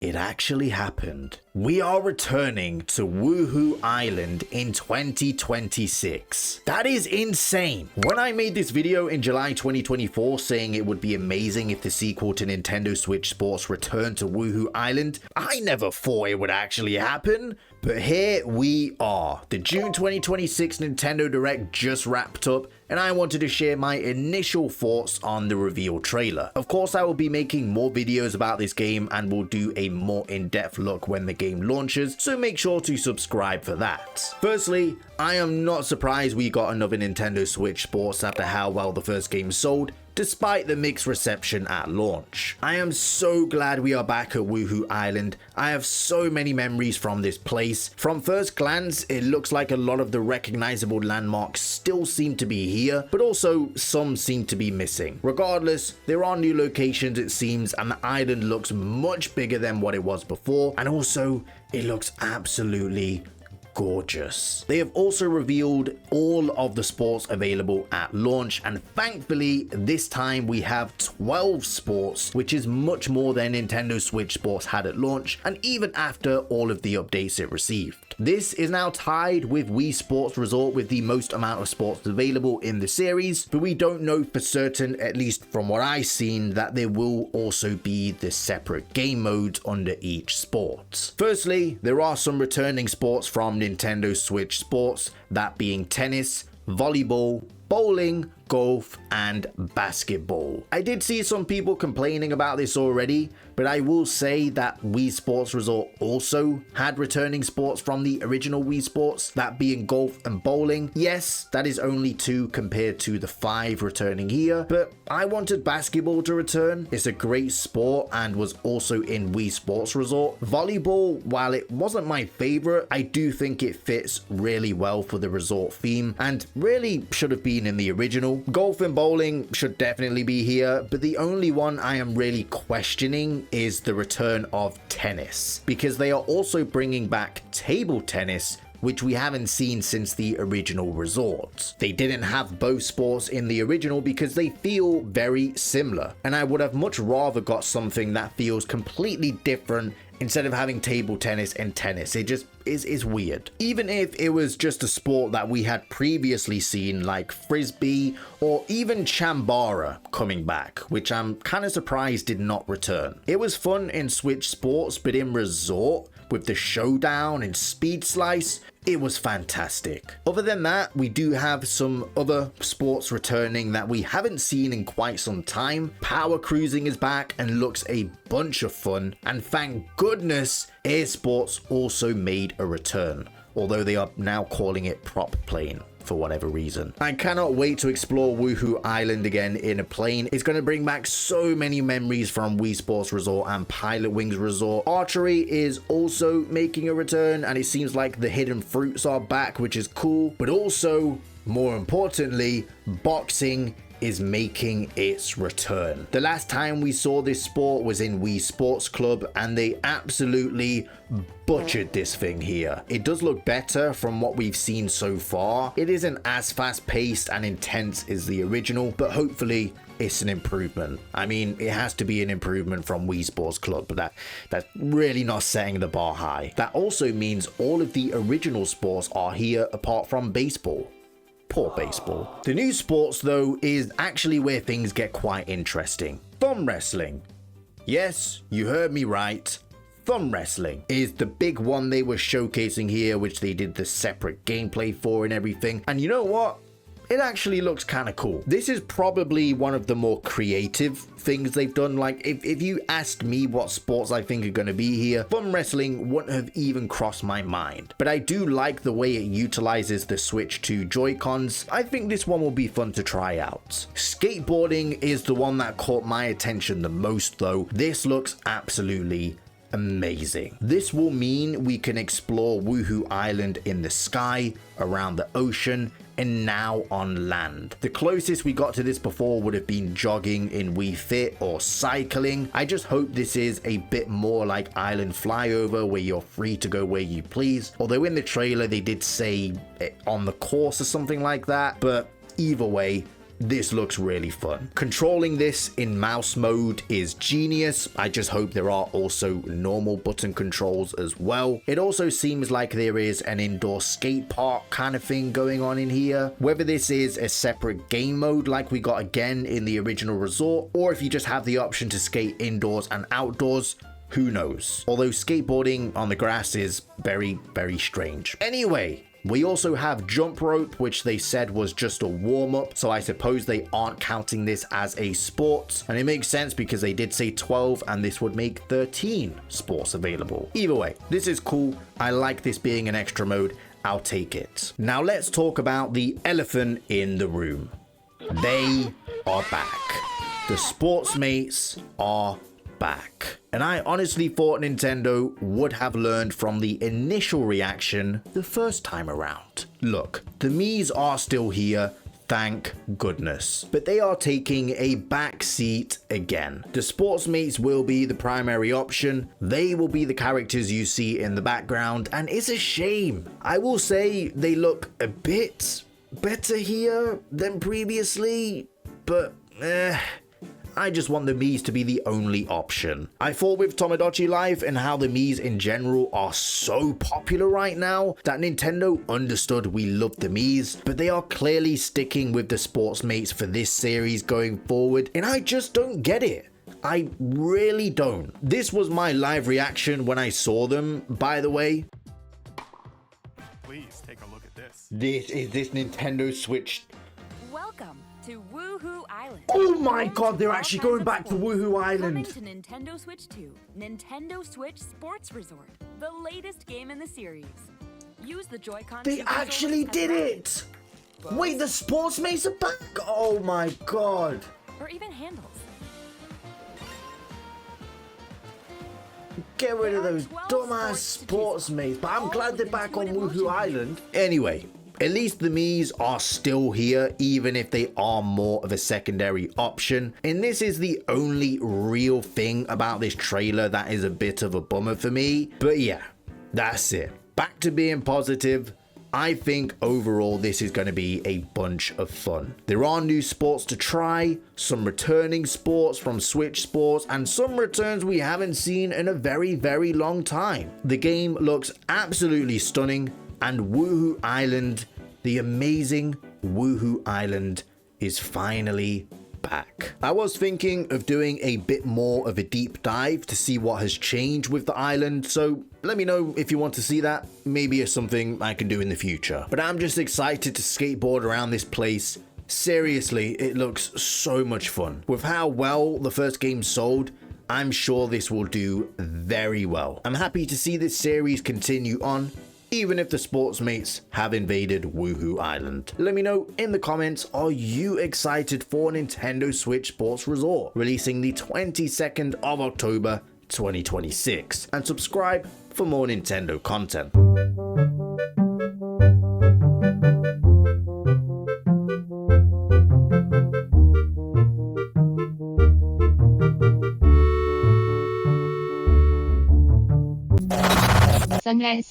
It actually happened. We are returning to Wuhu Island in 2026. That is insane. When I made this video in July 2024 saying it would be amazing if the sequel to Nintendo Switch Sports returned to Wuhu Island, I never thought it would actually happen. But here we are. The June 2026 Nintendo Direct just wrapped up, and I wanted to share my initial thoughts on the reveal trailer. Of course, I will be making more videos about this game and will do a more in-depth look when the game launches, so make sure to subscribe for that. Firstly, I am not surprised we got another Nintendo Switch Sports after how well the first game sold, despite the mixed reception at launch. I am so glad we are back at Wuhu Island. I have so many memories from this place. From first glance, it looks like a lot of the recognizable landmarks still seem to be here, but also some seem to be missing. Regardless, there are new locations it seems, and the island looks much bigger than what it was before, and also it looks absolutely gorgeous. They have also revealed all of the sports available at launch, and thankfully this time we have 12 sports, which is much more than Nintendo Switch Sports had at launch and even after all of the updates it received. This is now tied with Wii Sports Resort with the most amount of sports available in the series, but we don't know for certain, at least from what I've seen, that there will also be the separate game modes under each sport. Firstly, there are some returning sports from Nintendo Switch Sports, that being tennis, volleyball, bowling, golf, and basketball. I did see some people complaining about this already, but I will say that Wii Sports Resort also had returning sports from the original Wii Sports, that being golf and bowling. Yes, that is only 2 compared to the 5 returning here, but I wanted basketball to return. It's a great sport and was also in Wii Sports Resort. Volleyball, while it wasn't my favorite, I do think it fits really well for the resort theme and really should have been in the original. Golf and bowling should definitely be here, but the only one I am really questioning is the return of tennis, because they are also bringing back table tennis, which we haven't seen since the original resort. They didn't have both sports in the original because they feel very similar, and I would have much rather got something that feels completely different instead of having table tennis and tennis. It just is weird. Even if it was just a sport that we had previously seen, like Frisbee or even Chambara coming back, which I'm kind of surprised did not return. It was fun in Switch Sports, but in Resort, with the showdown and speed slice, it was fantastic. Other than that, we do have some other sports returning that we haven't seen in quite some time. Power cruising is back and looks a bunch of fun, and thank goodness Air Sports also made a return, although they are now calling it prop plane for whatever reason. I cannot wait to explore Wuhu Island again in a plane. It's going to bring back so many memories from Wii Sports Resort and Pilot Wings Resort. Archery is also making a return, and it seems like the hidden fruits are back, which is cool. But also, more importantly, boxing is making its return. The last time we saw this sport was in Wii Sports Club, and they absolutely butchered this thing here. It does look better from what we've seen so far. It isn't as fast-paced and intense as the original, but hopefully it's an improvement. I mean, it has to be an improvement from Wii Sports Club, but that's really not setting the bar high. That also means all of the original sports are here apart from baseball. Poor baseball. The new sports, though, is actually where things get quite interesting. Thumb wrestling. Yes, you heard me right. Thumb wrestling is the big one they were showcasing here, which they did the separate gameplay for and everything. And you know what? It actually looks kind of cool. This is probably one of the more creative things they've done. Like, if you asked me what sports I think are going to be here, thumb wrestling wouldn't have even crossed my mind. But I do like the way it utilizes the Switch 2 Joy-Cons. I think this one will be fun to try out. Skateboarding is the one that caught my attention the most, though. This looks absolutely amazing. This will mean we can explore Wuhu Island in the sky, around the ocean, and now on land. The closest we got to this before would have been jogging in Wii Fit or cycling. I just hope this is a bit more like Island Flyover, where you're free to go where you please. Although in the trailer they did say on the course or something like that, but either way, this looks really fun. Controlling this in mouse mode is genius. I just hope there are also normal button controls as well. It also seems like there is an indoor skate park kind of thing going on in here. Whether this is a separate game mode like we got again in the original Resort, or if you just have the option to skate indoors and outdoors, who knows? Although skateboarding on the grass is very, very strange. Anyway, we also have jump rope, which they said was just a warm-up, so I suppose they aren't counting this as a sport. And it makes sense because they did say 12 and this would make 13 sports available. Either way, this is cool. I like this being an extra mode. I'll take it. Now let's talk about the elephant in the room. They are back. The Sportsmates are back. And I honestly thought Nintendo would have learned from the initial reaction the first time around. Look, the Miis are still here, thank goodness. But they are taking a back seat again. The Sportsmates will be the primary option. They will be the characters you see in the background, and it's a shame. I will say they look a bit better here than previously, but I just want the Miis to be the only option. I thought with Tomodachi Life and how the Miis in general are so popular right now that Nintendo understood we loved the Miis, but they are clearly sticking with the Sportsmates for this series going forward, and I just don't get it. I really don't. This was my live reaction when I saw them, by the way. Please take a look at this. This is this Nintendo Switch. Welcome to Woohoo Island. Oh my god, they're actually going back to Woohoo Island. Coming to Nintendo Switch 2, Nintendo Switch Sports Resort, the latest game in the series. Use the Joy-Con. They actually did it. Wait, the Sportsmates are back. Oh my god. Or even handles. Get rid of those dumbass Sportsmates, but I'm glad they're back on Woohoo Island. Anyway, at least the Miis are still here, even if they are more of a secondary option. And this is the only real thing about this trailer that is a bit of a bummer for me. But yeah, that's it. Back to being positive. I think overall this is going to be a bunch of fun. There are new sports to try, some returning sports from Switch Sports, and some returns we haven't seen in a very, very long time. The game looks absolutely stunning, and Woohoo Island, the amazing Woohoo Island, is finally back. I was thinking of doing a bit more of a deep dive to see what has changed with the island, so let me know if you want to see that. Maybe it's something I can do in the future. But I'm just excited to skateboard around this place. Seriously, it looks so much fun. With how well the first game sold, I'm sure this will do very well. I'm happy to see this series continue on, even if the Sportsmates have invaded Woohoo Island. Let me know in the comments, are you excited for Nintendo Switch Sports Resort, releasing the 22nd of October 2026, and subscribe for more Nintendo content. Sunrise.